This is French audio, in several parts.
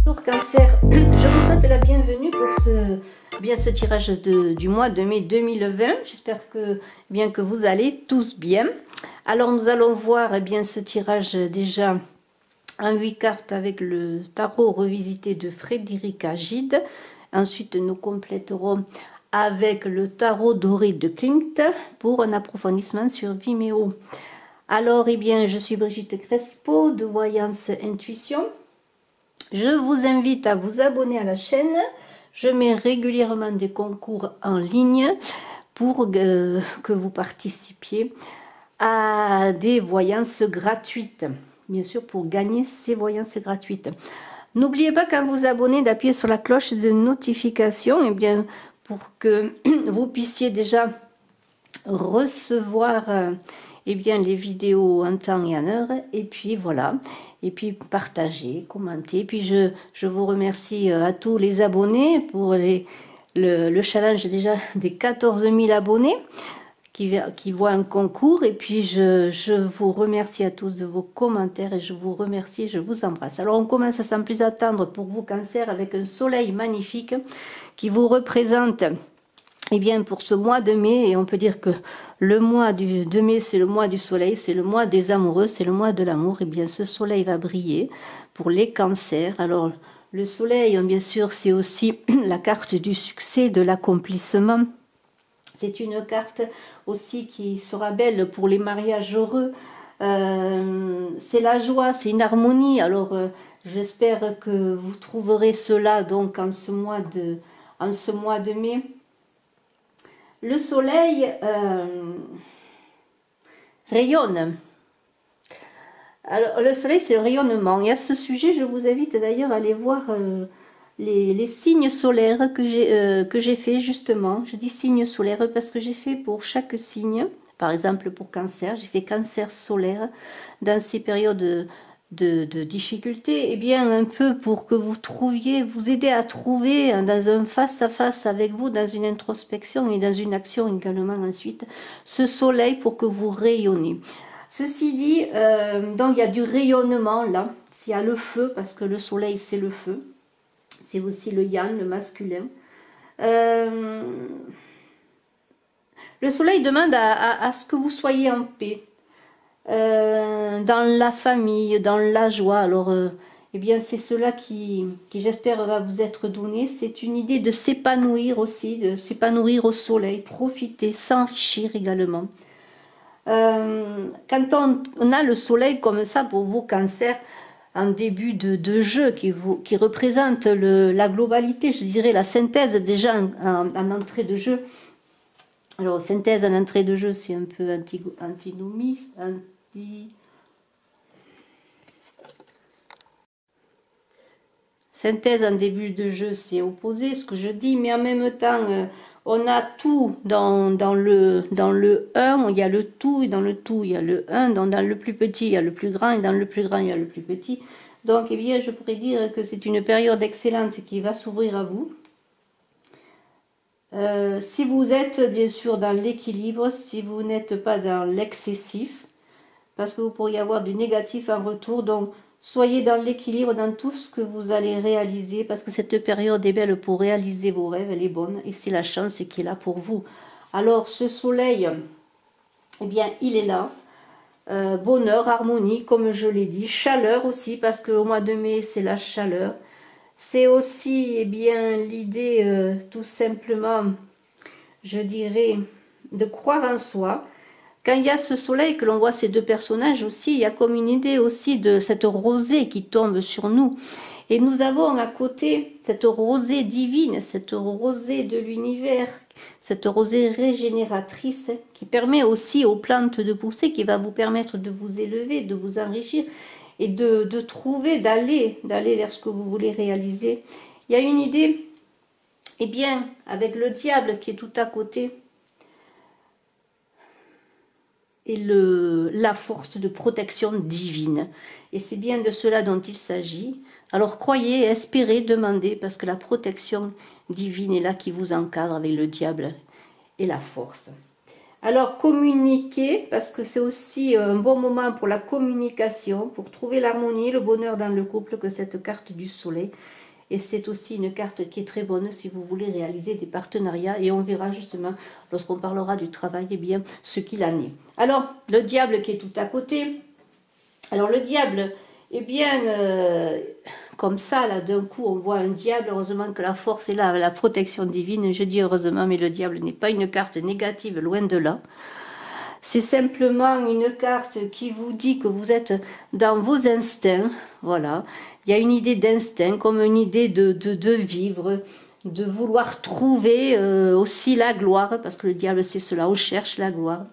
Bonjour Cancer, je vous souhaite la bienvenue pour ce tirage du mois de mai 2020. J'espère que vous allez tous bien. Alors nous allons voir ce tirage déjà en 8 cartes avec le tarot revisité de Frédéric Gide. Ensuite nous compléterons avec le tarot doré de Klimt pour un approfondissement sur Vimeo. Alors je suis Brigitte Crespo de Voyance Intuition. Je vous invite à vous abonner à la chaîne. Je mets régulièrement des concours en ligne pour que vous participiez à des voyances gratuites. Bien sûr, pour gagner ces voyances gratuites. N'oubliez pas quand vous abonnez d'appuyer sur la cloche de notification pour que vous puissiez déjà recevoir les vidéos en temps et en heure. Et puis voilà. Et puis partagez, commentez. Puis je vous remercie à tous les abonnés pour le challenge déjà des 14 000 abonnés qui voient un concours. Et puis je vous remercie à tous de vos commentaires et je vous remercie, je vous embrasse. Alors on commence sans plus attendre pour vous Cancer avec un soleil magnifique qui vous représente pour ce mois de mai. Et on peut dire que le mois de mai, c'est le mois du soleil, c'est le mois des amoureux, c'est le mois de l'amour. Et ce soleil va briller pour les cancers. Alors, le soleil, bien sûr, c'est aussi la carte du succès, de l'accomplissement. C'est une carte aussi qui sera belle pour les mariages heureux. C'est la joie, c'est une harmonie. Alors, j'espère que vous trouverez cela donc en ce mois de mai. Le soleil rayonne. Alors, le soleil, c'est le rayonnement. Et à ce sujet, je vous invite d'ailleurs à aller voir les signes solaires que j'ai fait justement. Je dis signes solaires parce que j'ai fait pour chaque signe. Par exemple, pour Cancer, j'ai fait Cancer solaire dans ces périodes de difficultés, un peu pour que vous aider à trouver dans un face-à-face avec vous, dans une introspection et dans une action également ensuite, ce soleil pour que vous rayonnez. Ceci dit, donc il y a du rayonnement là, il y a le feu, parce que le soleil c'est le feu, c'est aussi le yang, le masculin. Le soleil demande à ce que vous soyez en paix. Dans la famille, dans la joie. Alors, c'est cela qui j'espère va vous être donné. C'est une idée de s'épanouir aussi, de s'épanouir au soleil, profiter, s'enrichir également. Quand on a le soleil comme ça pour vous Cancer, en début de jeu qui représente la globalité, je dirais la synthèse déjà en entrée de jeu. Alors, synthèse en entrée de jeu, c'est un peu antinomie. Synthèse en début de jeu, c'est opposé, ce que je dis, mais en même temps, on a tout dans le 1, il y a le tout, et dans le tout, il y a le 1, donc dans le plus petit, il y a le plus grand, et dans le plus grand, il y a le plus petit. Donc, je pourrais dire que c'est une période excellente qui va s'ouvrir à vous. Si vous êtes bien sûr dans l'équilibre, si vous n'êtes pas dans l'excessif, parce que vous pourriez avoir du négatif en retour, donc soyez dans l'équilibre dans tout ce que vous allez réaliser, parce que cette période est belle pour réaliser vos rêves, elle est bonne, et c'est la chance qui est là pour vous. Alors ce soleil, il est là, bonheur, harmonie, comme je l'ai dit, chaleur aussi, parce qu'au mois de mai, c'est la chaleur. C'est aussi l'idée tout simplement, je dirais, de croire en soi. Quand il y a ce soleil, que l'on voit ces deux personnages aussi, il y a comme une idée aussi de cette rosée qui tombe sur nous. Et nous avons à côté cette rosée divine, cette rosée de l'univers, cette rosée régénératrice qui permet aussi aux plantes de pousser, qui va vous permettre de vous élever, de vous enrichir et de trouver, d'aller vers ce que vous voulez réaliser. Il y a une idée, avec le diable qui est tout à côté, et la force de protection divine. Et c'est bien de cela dont il s'agit. Alors croyez, espérez, demandez, parce que la protection divine est là qui vous encadre avec le diable et la force. Alors, communiquer, parce que c'est aussi un bon moment pour la communication, pour trouver l'harmonie, le bonheur dans le couple, que cette carte du soleil. Et c'est aussi une carte qui est très bonne si vous voulez réaliser des partenariats. Et on verra justement, lorsqu'on parlera du travail, eh bien, ce qu'il en est. Alors, le diable qui est tout à côté. Alors, le diable, eh bien, comme ça, là, d'un coup, on voit un diable. Heureusement que la force est là, la protection divine. Je dis heureusement, mais le diable n'est pas une carte négative, loin de là. C'est simplement une carte qui vous dit que vous êtes dans vos instincts. Voilà. Il y a une idée d'instinct, comme une idée de vivre, de vouloir trouver aussi la gloire, parce que le diable c'est cela, on cherche la gloire.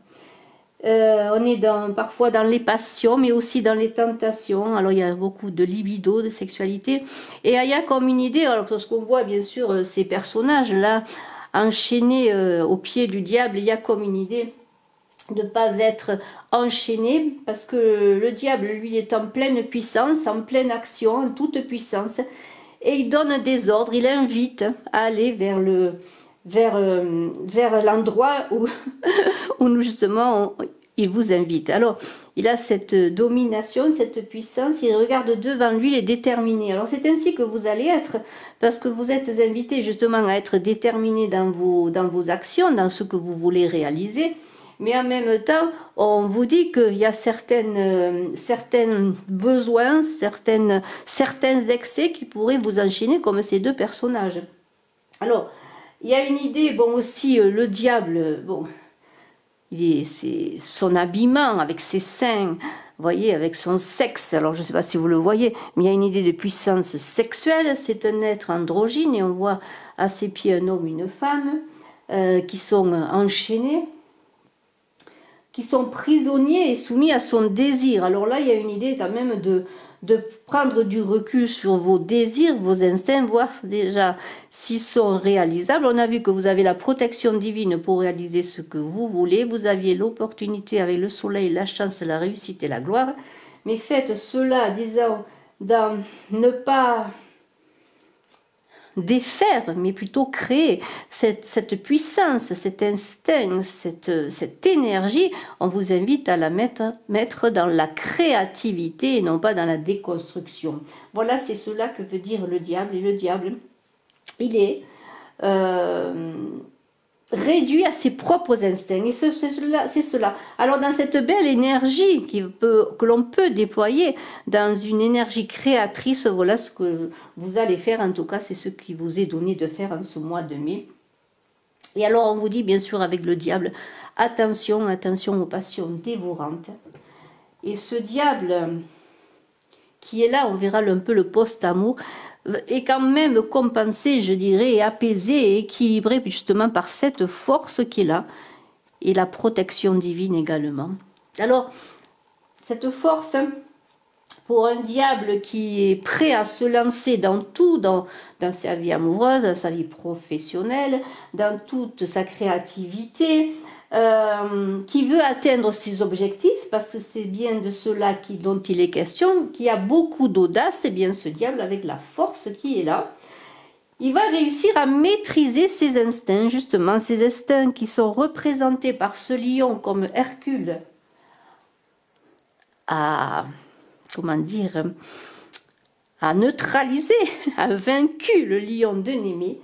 On est parfois dans les passions, mais aussi dans les tentations. Alors il y a beaucoup de libido, de sexualité. Et il y a comme une idée, alors ce qu'on voit bien sûr, ces personnages-là, enchaînés au pied du diable, il y a comme une idée de ne pas être enchaîné, parce que le diable, lui, est en pleine puissance, en pleine action, en toute puissance, et il donne des ordres, il invite à aller vers l'endroit où, où justement il vous invite. Alors, il a cette domination, cette puissance, il regarde devant lui, il est déterminé. Alors, c'est ainsi que vous allez être, parce que vous êtes invité justement à être déterminé dans vos actions, dans ce que vous voulez réaliser. Mais en même temps, on vous dit qu'il y a certains besoins, certains excès qui pourraient vous enchaîner comme ces deux personnages. Alors, il y a une idée, bon aussi, le diable, bon, c'est son habillement avec ses seins, vous voyez, avec son sexe. Alors, je ne sais pas si vous le voyez, mais il y a une idée de puissance sexuelle. C'est un être androgyne et on voit à ses pieds un homme, une femme qui sont enchaînés, qui sont prisonniers et soumis à son désir. Alors là, il y a une idée quand même de prendre du recul sur vos désirs, vos instincts, voir déjà s'ils sont réalisables. On a vu que vous avez la protection divine pour réaliser ce que vous voulez. Vous aviez l'opportunité avec le soleil, la chance, la réussite et la gloire. Mais faites cela, disons, dans ne pas défaire, mais plutôt créer cette puissance, cet instinct, cette énergie. On vous invite à la mettre dans la créativité et non pas dans la déconstruction. Voilà, c'est cela que veut dire le diable. Et le diable, il est réduit à ses propres instincts. Et c'est cela. Alors dans cette belle énergie que l'on peut déployer dans une énergie créatrice, voilà ce que vous allez faire. En tout cas, c'est ce qui vous est donné de faire en ce mois de mai. Et alors on vous dit bien sûr avec le diable, attention, attention aux passions dévorantes. Et ce diable qui est là, on verra un peu le post-amour, est quand même compensé, je dirais, et apaisé et équilibré justement par cette force qui est là, et la protection divine également. Alors, cette force, pour un diable qui est prêt à se lancer dans tout, dans sa vie amoureuse, dans sa vie professionnelle, dans toute sa créativité, qui veut atteindre ses objectifs, parce que c'est bien de cela dont il est question, qui a beaucoup d'audace, c'est bien ce diable avec la force qui est là. Il va réussir à maîtriser ses instincts, justement, ces instincts qui sont représentés par ce lion comme Hercule, à neutraliser, à vaincu le lion de Némée.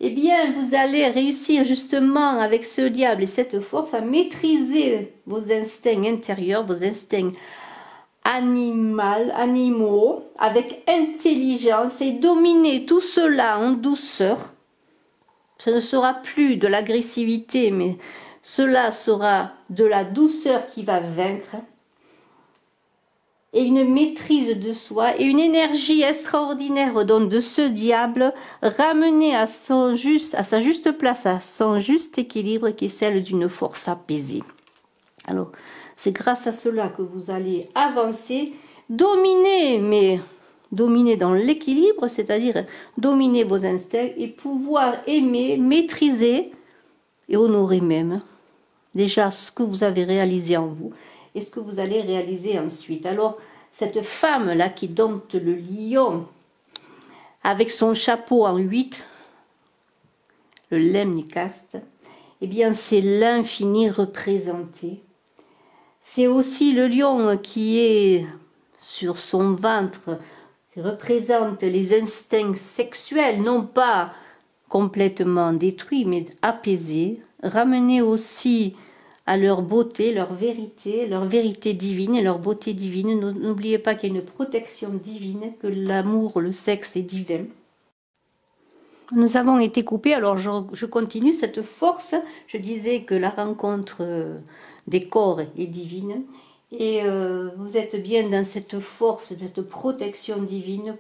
Eh bien, vous allez réussir justement avec ce diable et cette force à maîtriser vos instincts intérieurs, vos instincts animaux, avec intelligence et dominer tout cela en douceur. Ce ne sera plus de l'agressivité, mais cela sera de la douceur qui va vaincre. Et une maîtrise de soi et une énergie extraordinaire donc de ce diable ramené à sa juste place, à son juste équilibre qui est celle d'une force apaisée. Alors, c'est grâce à cela que vous allez avancer, dominer, mais dominer dans l'équilibre, c'est-à-dire dominer vos instincts et pouvoir aimer, maîtriser et honorer même déjà ce que vous avez réalisé en vous. Et ce que vous allez réaliser ensuite. Alors, cette femme-là qui dompte le lion, avec son chapeau en 8, le lemnicaste, eh bien c'est l'infini représenté. C'est aussi le lion qui est sur son ventre, qui représente les instincts sexuels, non pas complètement détruits, mais apaisés, ramenés aussi à leur beauté, leur vérité divine et leur beauté divine. N'oubliez pas qu'il y a une protection divine, que l'amour, le sexe est divin. Nous avons été coupés, alors je continue cette force. Je disais que la rencontre des corps est divine. Et vous êtes bien dans cette force, cette protection divine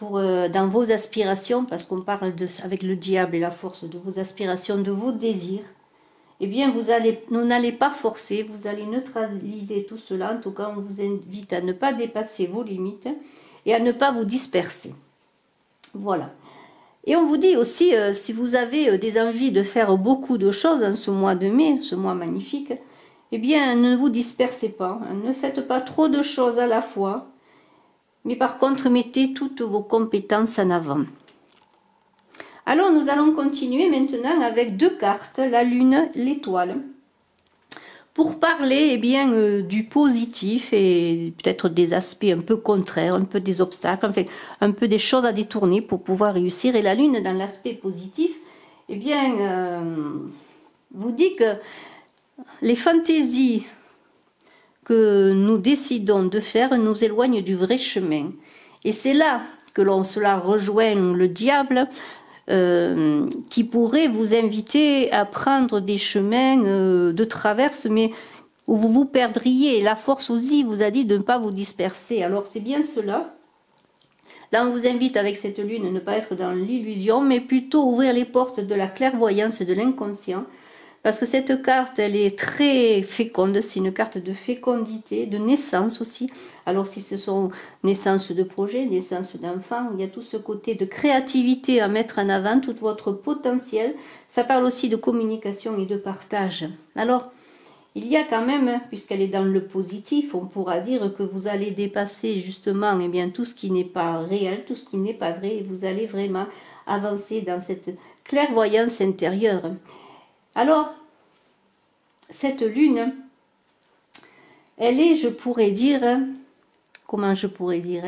dans vos aspirations, parce qu'on parle avec le diable et la force de vos aspirations, de vos désirs. Eh bien, vous n'allez pas forcer, vous allez neutraliser tout cela. En tout cas, on vous invite à ne pas dépasser vos limites et à ne pas vous disperser. Voilà. Et on vous dit aussi, si vous avez des envies de faire beaucoup de choses en ce mois de mai, ce mois magnifique, eh bien, ne vous dispersez pas, hein, ne faites pas trop de choses à la fois, mais par contre, mettez toutes vos compétences en avant. Alors, nous allons continuer maintenant avec deux cartes, la lune, l'étoile, pour parler eh bien, du positif et peut-être des aspects un peu contraires, un peu des obstacles, enfin, un peu des choses à détourner pour pouvoir réussir. Et la lune, dans l'aspect positif, eh bien, vous dit que les fantaisies que nous décidons de faire nous éloignent du vrai chemin. Et c'est là que cela rejoint le diable, qui pourrait vous inviter à prendre des chemins de traverse, mais où vous vous perdriez. La force aussi vous a dit de ne pas vous disperser. Alors c'est bien cela. Là, on vous invite avec cette lune à ne pas être dans l'illusion, mais plutôt ouvrir les portes de la clairvoyance et de l'inconscient. Parce que cette carte, elle est très féconde, c'est une carte de fécondité, de naissance aussi. Alors si ce sont naissances de projets, naissances d'enfants, il y a tout ce côté de créativité à mettre en avant, tout votre potentiel. Ça parle aussi de communication et de partage. Alors, il y a quand même, puisqu'elle est dans le positif, on pourra dire que vous allez dépasser justement eh bien, tout ce qui n'est pas réel, tout ce qui n'est pas vrai, et vous allez vraiment avancer dans cette clairvoyance intérieure. Alors, cette lune, elle est, je pourrais dire, comment je pourrais dire,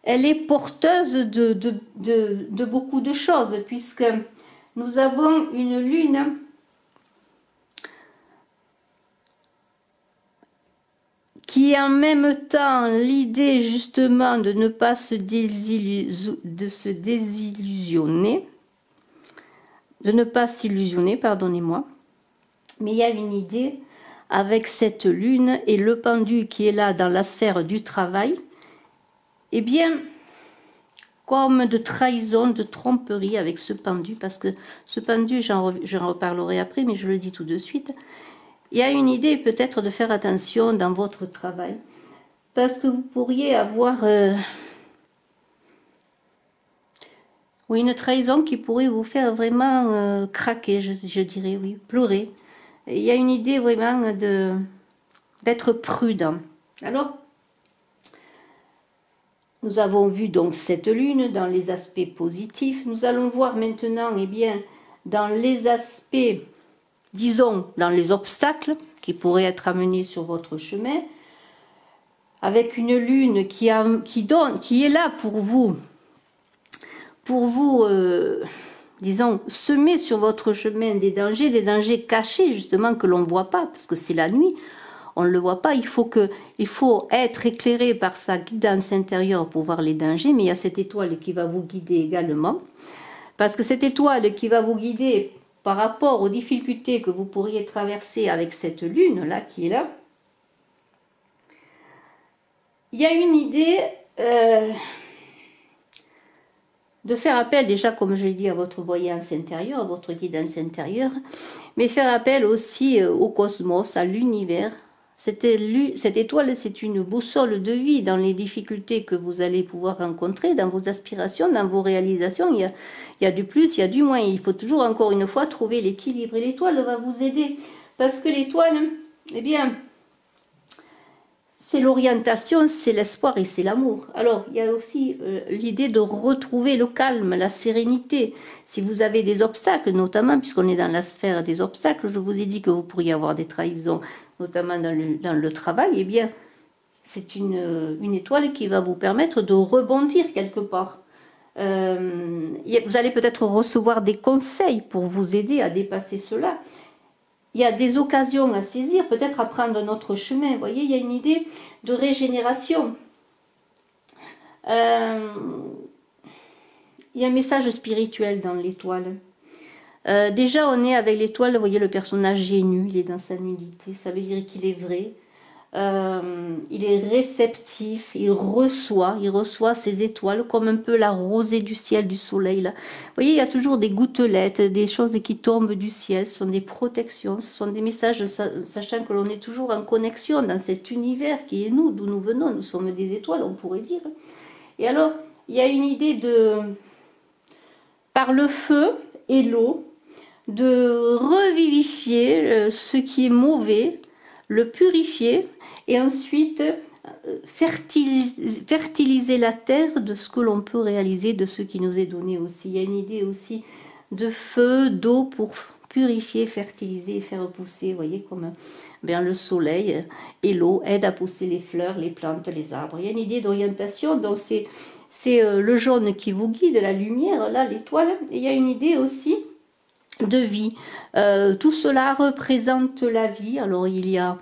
elle est porteuse de beaucoup de choses, puisque nous avons une lune qui est en même temps l'idée justement de ne pas se désillusionner, de ne pas s'illusionner, pardonnez-moi. Mais il y a une idée avec cette lune et le pendu qui est là dans la sphère du travail, eh bien, comme de trahison, de tromperie avec ce pendu, parce que ce pendu, j'en reparlerai après, mais je le dis tout de suite, il y a une idée peut-être de faire attention dans votre travail, parce que vous pourriez avoir... oui, une trahison qui pourrait vous faire vraiment craquer, je dirais, oui, pleurer. Et il y a une idée vraiment d'être prudent. Alors, nous avons vu donc cette lune dans les aspects positifs. Nous allons voir maintenant, eh bien, dans les aspects, disons, dans les obstacles qui pourraient être amenés sur votre chemin, avec une lune qui est là pour vous, disons, semer sur votre chemin des dangers cachés, justement, que l'on ne voit pas, parce que c'est la nuit, on ne le voit pas. Il faut être éclairé par sa guidance intérieure pour voir les dangers, mais il y a cette étoile qui va vous guider également, parce que cette étoile qui va vous guider par rapport aux difficultés que vous pourriez traverser avec cette lune-là, qui est là, il y a une idée... de faire appel déjà, comme je l'ai dit, à votre voyance intérieure, à votre guidance intérieure, mais faire appel aussi au cosmos, à l'univers. Cette étoile, c'est une boussole de vie dans les difficultés que vous allez pouvoir rencontrer, dans vos aspirations, dans vos réalisations. Il y a du plus, il y a du moins. Il faut toujours, encore une fois, trouver l'équilibre. Et l'étoile va vous aider, parce que l'étoile, eh bien, c'est l'orientation, c'est l'espoir et c'est l'amour. Alors, il y a aussi l'idée de retrouver le calme, la sérénité. Si vous avez des obstacles, notamment, puisqu'on est dans la sphère des obstacles, je vous ai dit que vous pourriez avoir des trahisons, notamment dans le travail, eh bien, c'est une étoile qui va vous permettre de rebondir quelque part. Vous allez peut-être recevoir des conseils pour vous aider à dépasser cela. Il y a des occasions à saisir, peut-être à prendre un autre chemin. Vous voyez, il y a une idée de régénération. Il y a un message spirituel dans l'étoile. Déjà, on est avec l'étoile, vous voyez, le personnage est nu, il est dans sa nudité. Ça veut dire qu'il est vrai. Il est réceptif, il reçoit ces étoiles comme un peu la rosée du ciel, du soleil. Là. Vous voyez, il y a toujours des gouttelettes, des choses qui tombent du ciel, ce sont des protections, ce sont des messages, sachant que l'on est toujours en connexion dans cet univers qui est nous, d'où nous venons, nous sommes des étoiles, on pourrait dire. Et alors, il y a une idée de, par le feu et l'eau, de revivifier ce qui est mauvais, le purifier et ensuite fertiliser la terre de ce que l'on peut réaliser, de ce qui nous est donné aussi. Il y a une idée aussi de feu, d'eau pour purifier, fertiliser et faire pousser, vous voyez, comme bien le soleil et l'eau aident à pousser les fleurs, les plantes, les arbres. Il y a une idée d'orientation, donc c'est le jaune qui vous guide, la lumière, là, l'étoile. Et il y a une idée aussi de vie. Tout cela représente la vie. Alors il y a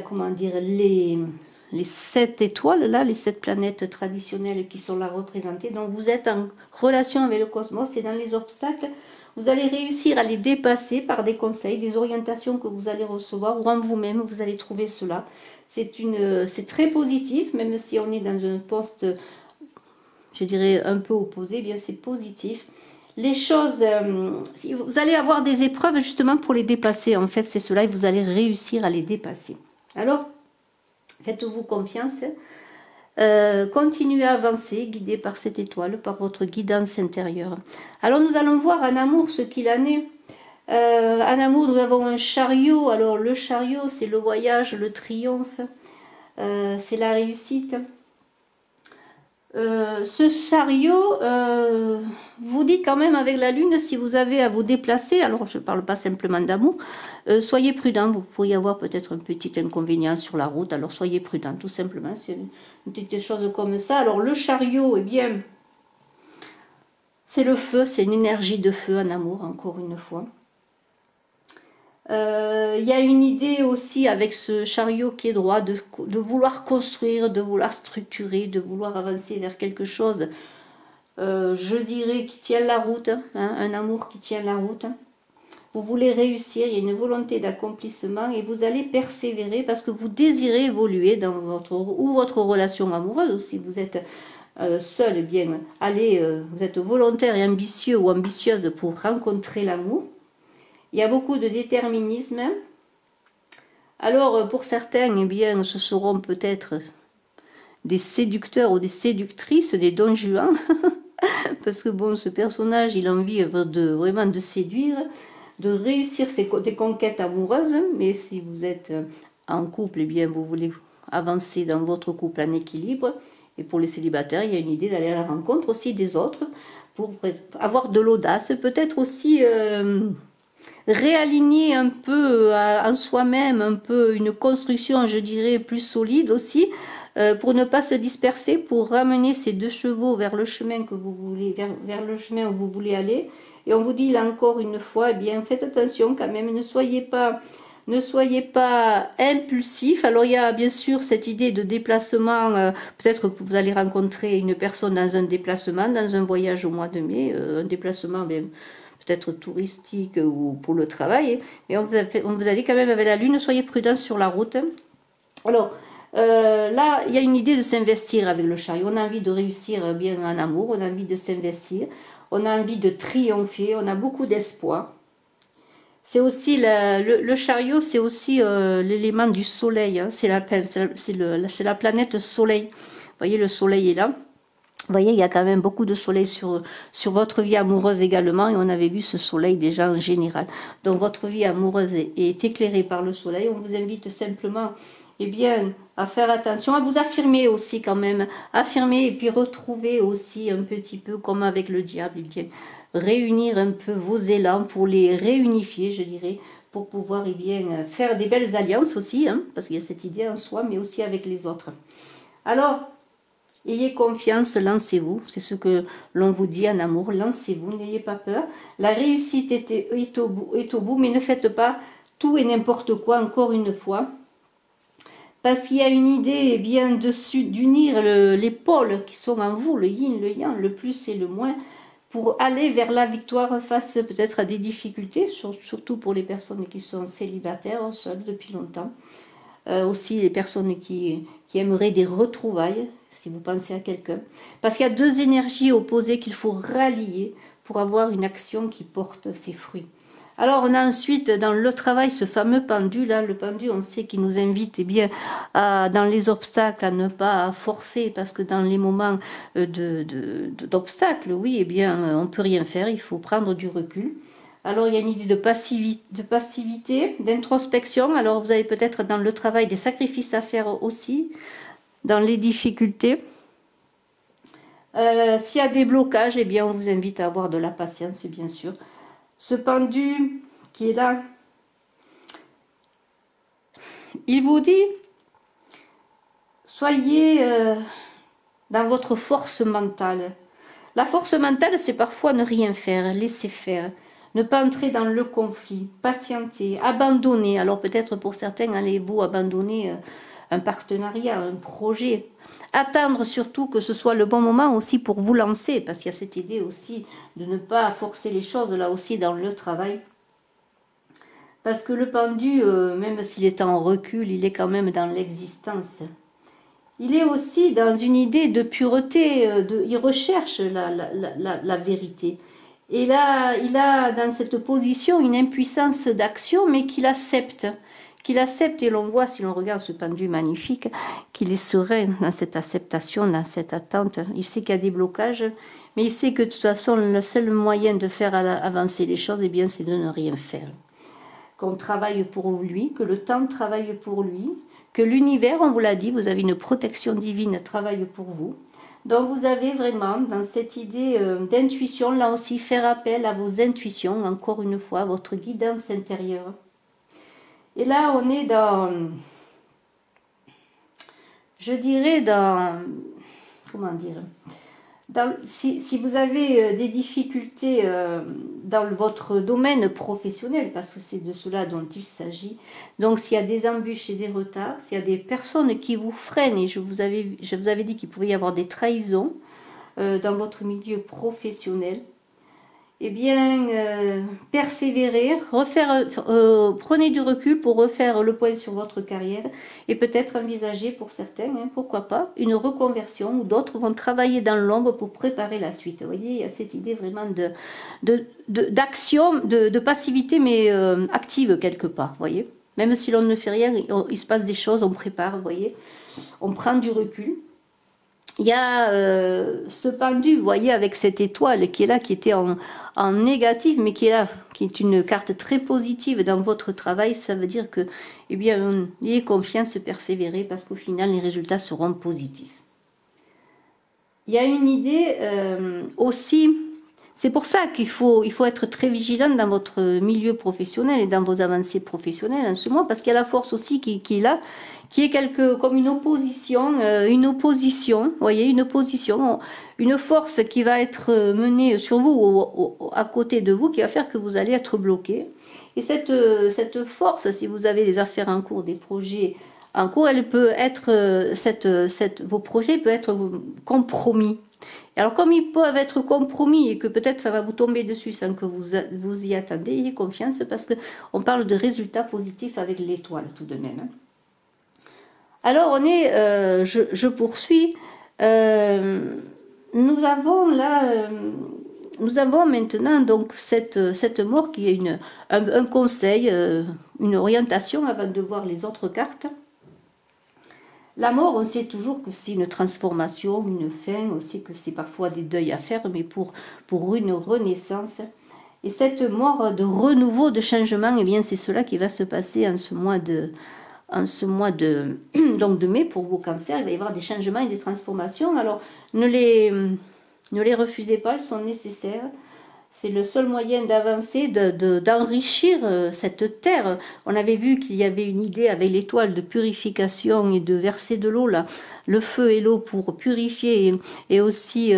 comment dire les 7 étoiles là, les 7 planètes traditionnelles qui sont là représentées. Donc vous êtes en relation avec le cosmos et dans les obstacles, vous allez réussir à les dépasser par des conseils, des orientations que vous allez recevoir ou en vous-même, vous allez trouver cela. C'est très positif, même si on est dans un poste, je dirais, un peu opposé, eh bien c'est positif. Les choses, vous allez avoir des épreuves justement pour les dépasser. En fait, c'est cela et vous allez réussir à les dépasser. Alors, faites-vous confiance. Continuez à avancer, guidé par cette étoile, par votre guidance intérieure. Alors, nous allons voir en amour ce qu'il en est. En amour, nous avons un chariot. Alors, le chariot, c'est le voyage, le triomphe. C'est la réussite. Ce chariot vous dit quand même avec la lune, si vous avez à vous déplacer, alors je ne parle pas simplement d'amour, soyez prudent, vous pourriez avoir peut-être un petit inconvénient sur la route, alors soyez prudent tout simplement, c'est une petite chose comme ça. Alors le chariot, eh bien, c'est le feu, c'est une énergie de feu en amour, encore une fois. Il y a une idée aussi avec ce chariot qui est droit de vouloir construire, de vouloir structurer, de vouloir avancer vers quelque chose, je dirais, qui tient la route, hein, un amour qui tient la route. Vous voulez réussir, il y a une volonté d'accomplissement et vous allez persévérer parce que vous désirez évoluer dans votre relation amoureuse, ou si vous êtes seul, eh bien, vous êtes volontaire et ambitieux ou ambitieuse pour rencontrer l'amour. Il y a beaucoup de déterminisme. Alors, pour certains, eh bien, ce seront peut-être des séducteurs ou des séductrices, des Don Juan. Parce que, bon, ce personnage, il a envie vraiment de séduire, de réussir des conquêtes amoureuses. Mais si vous êtes en couple, eh bien, vous voulez avancer dans votre couple en équilibre. Et pour les célibataires, il y a une idée d'aller à la rencontre aussi des autres pour avoir de l'audace. Peut-être aussi... réaligner un peu en soi-même, un peu une construction, je dirais, plus solide aussi, pour ne pas se disperser, pour ramener ces 2 chevaux vers le chemin que vous voulez, vers le chemin où vous voulez aller. Et on vous dit là encore une fois, eh bien, faites attention quand même, ne soyez pas impulsif. Alors il y a bien sûr cette idée de déplacement, peut-être que vous allez rencontrer une personne dans un déplacement, dans un voyage au mois de mai, un déplacement bien peut-être touristique ou pour le travail, mais on vous a dit quand même avec la lune, soyez prudents sur la route. Alors, là, il y a une idée de s'investir avec le chariot, on a envie de réussir bien en amour, on a envie de s'investir, on a envie de triompher, on a beaucoup d'espoir. C'est aussi, le chariot, c'est aussi l'élément du soleil, hein, c'est la planète soleil. Vous voyez, le soleil est là. Vous voyez, il y a quand même beaucoup de soleil sur votre vie amoureuse également, et on avait vu ce soleil déjà en général. Donc votre vie amoureuse est éclairée par le soleil. On vous invite simplement eh bien, à faire attention, à vous affirmer aussi quand même, affirmer et puis retrouver aussi un petit peu comme avec le diable, eh bien, réunir un peu vos élans pour les réunifier, je dirais, pour pouvoir eh bien, faire des belles alliances aussi, hein, parce qu'il y a cette idée en soi, mais aussi avec les autres. Alors, ayez confiance, lancez-vous, c'est ce que l'on vous dit en amour, lancez-vous, n'ayez pas peur. La réussite est au bout, mais ne faites pas tout et n'importe quoi encore une fois. Parce qu'il y a une idée eh bien d'unir les pôles qui sont en vous, le yin, le yang, le plus et le moins, pour aller vers la victoire face peut-être à des difficultés, surtout pour les personnes qui sont célibataires, seules depuis longtemps. Aussi les personnes qui aimeraient des retrouvailles, si vous pensez à quelqu'un. Parce qu'il y a deux énergies opposées qu'il faut rallier pour avoir une action qui porte ses fruits. Alors on a ensuite dans le travail ce fameux pendu, là, le pendu on sait qu'il nous invite eh bien, dans les obstacles à ne pas forcer, parce que dans les moments d'obstacles, oui, eh bien on ne peut rien faire, il faut prendre du recul. Alors il y a une idée de passivité, d'introspection, alors vous avez peut-être dans le travail des sacrifices à faire aussi, dans les difficultés. S'il y a des blocages, eh bien on vous invite à avoir de la patience, bien sûr. Ce pendu qui est là, il vous dit, soyez dans votre force mentale. La force mentale, c'est parfois ne rien faire, laisser faire, ne pas entrer dans le conflit, patienter, abandonner. Alors peut-être pour certains, allez-vous abandonner un partenariat, un projet. Attendre surtout que ce soit le bon moment aussi pour vous lancer, parce qu'il y a cette idée aussi de ne pas forcer les choses là aussi dans le travail. Parce que le pendu, même s'il est en recul, il est quand même dans l'existence. Il est aussi dans une idée de pureté, il recherche la vérité. Et là, il a dans cette position une impuissance d'action, mais qu'il accepte. Et l'on voit, si l'on regarde ce pendu magnifique, qu'il est serein dans cette acceptation, dans cette attente. Il sait qu'il y a des blocages, mais il sait que de toute façon, le seul moyen de faire avancer les choses, eh bien, c'est de ne rien faire. Qu'on travaille pour lui, que le temps travaille pour lui, que l'univers, on vous l'a dit, vous avez une protection divine, travaille pour vous. Donc vous avez vraiment dans cette idée d'intuition, là aussi, faire appel à vos intuitions, encore une fois, votre guidance intérieure. Et là, on est dans, je dirais, comment dire, si vous avez des difficultés dans votre domaine professionnel, parce que c'est de cela dont il s'agit, donc s'il y a des embûches et des retards, s'il y a des personnes qui vous freinent, et je vous avais dit qu'il pouvait y avoir des trahisons dans votre milieu professionnel, eh bien, persévérer, prenez du recul pour refaire le point sur votre carrière et peut-être envisager pour certains, hein, pourquoi pas, une reconversion, ou d'autres vont travailler dans l'ombre pour préparer la suite. Vous voyez, il y a cette idée vraiment d'action, de passivité, mais active quelque part, vous voyez. Même si l'on ne fait rien, il se passe des choses, on prépare, vous voyez. On prend du recul. Il y a ce pendu, vous voyez, avec cette étoile qui est là, qui était en négatif, mais qui est là, qui est une carte très positive dans votre travail. Ça veut dire que, eh bien, ayez confiance, persévérer, parce qu'au final, les résultats seront positifs. Il y a une idée aussi, c'est pour ça qu'il faut être très vigilant dans votre milieu professionnel et dans vos avancées professionnelles en ce moment, parce qu'il y a la force aussi qui est là, qui est comme une opposition, vous voyez, une force qui va être menée sur vous, ou à côté de vous, qui va faire que vous allez être bloqué. Et cette force, si vous avez des affaires en cours, des projets en cours, elle peut être, vos projets peuvent être compromis. Alors comme ils peuvent être compromis et que peut-être ça va vous tomber dessus sans que vous y attendez, ayez confiance, parce qu'on parle de résultats positifs avec l'étoile tout de même, hein. Alors on est, je poursuis, nous avons maintenant donc cette mort qui est un conseil, une orientation avant de voir les autres cartes. La mort, on sait toujours que c'est une transformation, une fin, on sait que c'est parfois des deuils à faire, mais pour une renaissance. Et cette mort de renouveau, de changement, eh bien c'est cela qui va se passer en ce mois en ce mois de, donc de mai pour vos cancers. Il va y avoir des changements et des transformations. Alors, ne les refusez pas, elles sont nécessaires. C'est le seul moyen d'avancer, d'enrichir cette terre. On avait vu qu'il y avait une idée avec l'étoile de purification et de verser de l'eau, là, le feu et l'eau pour purifier et aussi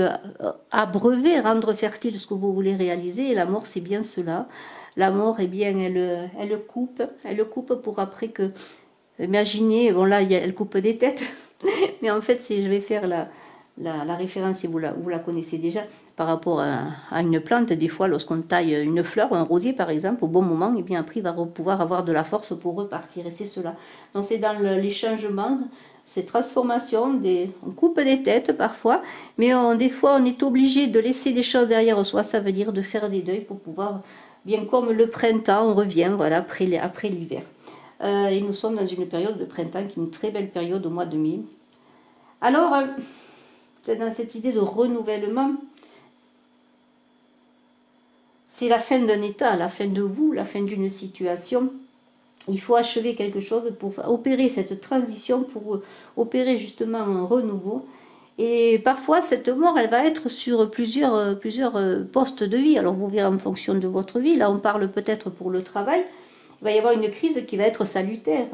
abreuver, rendre fertile ce que vous voulez réaliser. Et la mort, c'est bien cela. La mort, eh bien, elle coupe pour après que... Imaginez, bon là, elle coupe des têtes, mais en fait, si je vais faire la référence, et vous la connaissez déjà, par rapport à une plante, des fois, lorsqu'on taille une fleur, un rosier par exemple, au bon moment, et bien après, il va pouvoir avoir de la force pour repartir, et c'est cela. Donc c'est dans les changements, ces transformations, on coupe des têtes parfois, mais des fois, on est obligé de laisser des choses derrière soi, ça veut dire de faire des deuils pour pouvoir, bien comme le printemps, on revient, voilà, après l'hiver. Et nous sommes dans une période de printemps qui est une très belle période au mois de mai. Alors, dans cette idée de renouvellement, c'est la fin d'un état, la fin de vous, la fin d'une situation. Il faut achever quelque chose pour opérer cette transition, pour opérer justement un renouveau. Et parfois, cette mort, elle va être sur plusieurs postes de vie. Alors, vous verrez en fonction de votre vie. Là, on parle peut-être pour le travail. Il va y avoir une crise qui va être salutaire.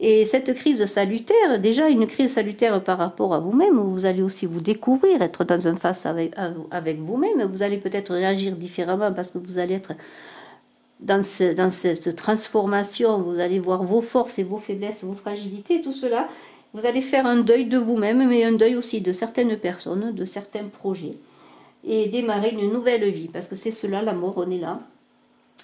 Et cette crise salutaire, déjà une crise salutaire par rapport à vous-même, où vous allez aussi vous découvrir, être dans un face avec vous-même. Vous allez peut-être réagir différemment parce que vous allez être dans cette transformation. Vous allez voir vos forces et vos faiblesses, vos fragilités, tout cela. Vous allez faire un deuil de vous-même, mais un deuil aussi de certaines personnes, de certains projets. Et démarrer une nouvelle vie, parce que c'est cela, la mort, on est là.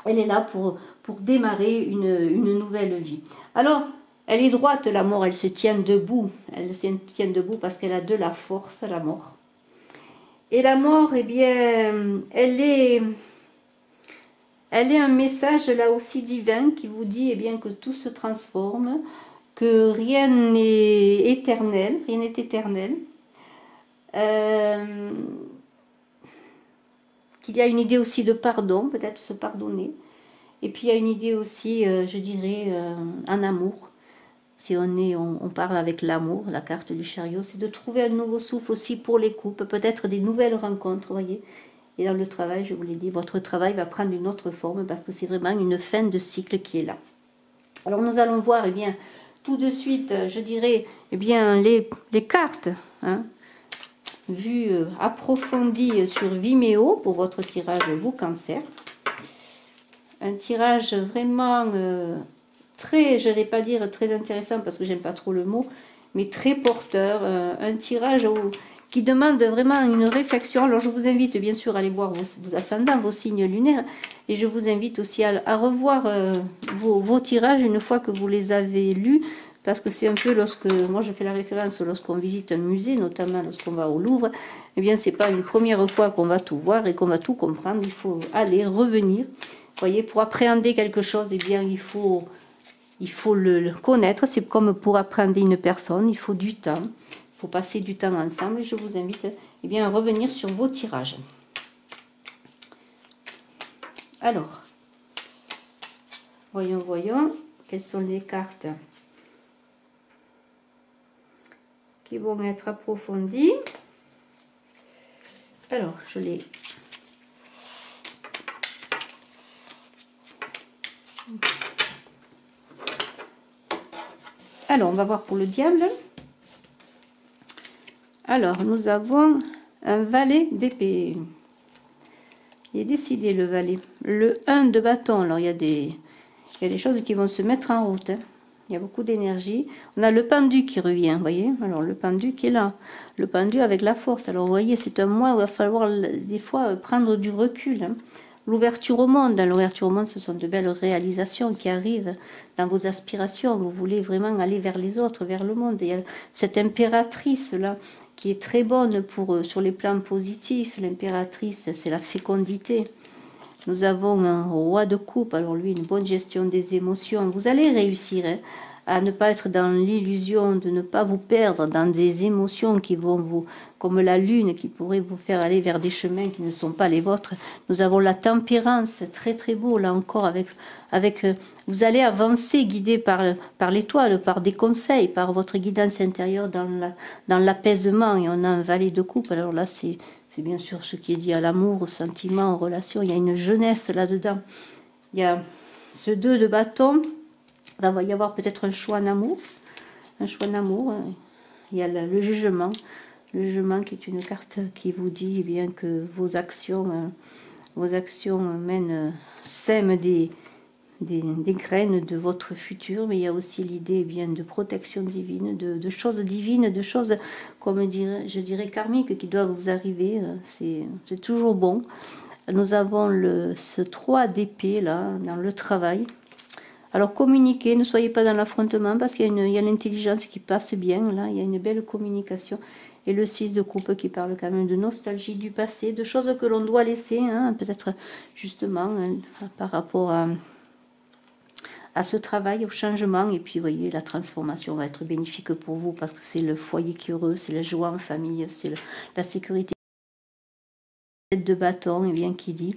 Elle est là pour démarrer une nouvelle vie. Alors, elle est droite, la mort, elle se tient debout. Elle se tient debout parce qu'elle a de la force, la mort. Et la mort, eh bien, elle est un message là aussi divin qui vous dit eh bien, que tout se transforme, que rien n'est éternel, qu'il y a une idée aussi de pardon, peut-être se pardonner. Et puis il y a une idée aussi, je dirais, en amour. Si on parle avec l'amour, la carte du chariot, c'est de trouver un nouveau souffle aussi pour les couples, peut-être des nouvelles rencontres, voyez. Et dans le travail, je vous l'ai dit, votre travail va prendre une autre forme parce que c'est vraiment une fin de cycle qui est là. Alors nous allons voir, eh bien, tout de suite, je dirais, eh bien, les cartes, hein, vues approfondies sur Vimeo pour votre tirage vous cancer. Un tirage vraiment très, je ne vais pas dire très intéressant parce que j'aime pas trop le mot, mais très porteur. Un tirage qui demande vraiment une réflexion. Alors je vous invite bien sûr à aller voir vos ascendants, vos signes lunaires, et je vous invite aussi à revoir vos tirages une fois que vous les avez lus, parce que c'est un peu lorsque, moi je fais la référence lorsqu'on visite un musée, notamment lorsqu'on va au Louvre, eh bien c'est pas une première fois qu'on va tout voir et qu'on va tout comprendre, il faut aller, revenir. Vous voyez, pour appréhender quelque chose, eh bien il faut le connaître, c'est comme pour apprendre une personne, il faut du temps. Il faut passer du temps ensemble et je vous invite eh bien, à revenir sur vos tirages. Alors, voyons, quelles sont les cartes qui vont être approfondies. Alors, je les... Alors, on va voir pour le diable. Alors, nous avons un valet d'épée. Il est décidé, le valet. Le 1 de bâton. Alors, il y a des choses qui vont se mettre en route. Hein. Il y a beaucoup d'énergie. On a le pendu qui revient, vous voyez. Alors, le pendu qui est là. Le pendu avec la force. Alors, vous voyez, c'est un mois où il va falloir, des fois, prendre du recul. Hein. L'ouverture au monde. Dans l'ouverture au monde, ce sont de belles réalisations qui arrivent dans vos aspirations. Vous voulez vraiment aller vers les autres, vers le monde. Il y a cette impératrice-là qui est très bonne sur les plans positifs. L'impératrice, c'est la fécondité. Nous avons un roi de coupe. Alors lui, une bonne gestion des émotions. Vous allez réussir hein, à ne pas être dans l'illusion, de ne pas vous perdre dans des émotions qui vont vous, comme la lune, qui pourrait vous faire aller vers des chemins qui ne sont pas les vôtres. Nous avons la tempérance, c'est très très beau, là encore, avec vous allez avancer guidé par l'étoile, par des conseils, par votre guidance intérieure dans l'apaisement. Et on a un valet de coupe, alors là c'est bien sûr ce qui est lié à l'amour, au sentiment, aux relations. Il y a une jeunesse là-dedans. Il y a ce 2 de bâton. Là, il va y avoir peut-être un choix en amour. Un choix en amour. Il y a le jugement. Le jugement qui est une carte qui vous dit eh bien que vos actions sèment des graines de votre futur. Mais il y a aussi l'idée eh bien de protection divine, de choses divines, de choses, comme je dirais karmiques qui doivent vous arriver. C'est toujours bon. Nous avons ce 3 d'épée là, dans le travail. Alors communiquez, ne soyez pas dans l'affrontement parce qu'il y a l'intelligence qui passe bien, là, il y a une belle communication. Et le 6 de coupe qui parle quand même de nostalgie du passé, de choses que l'on doit laisser, hein, peut-être justement par rapport à ce travail, au changement. Et puis vous voyez, la transformation va être bénéfique pour vous parce que c'est le foyer qui est heureux, c'est la joie en famille, c'est la sécurité de bâton, et bien qui dit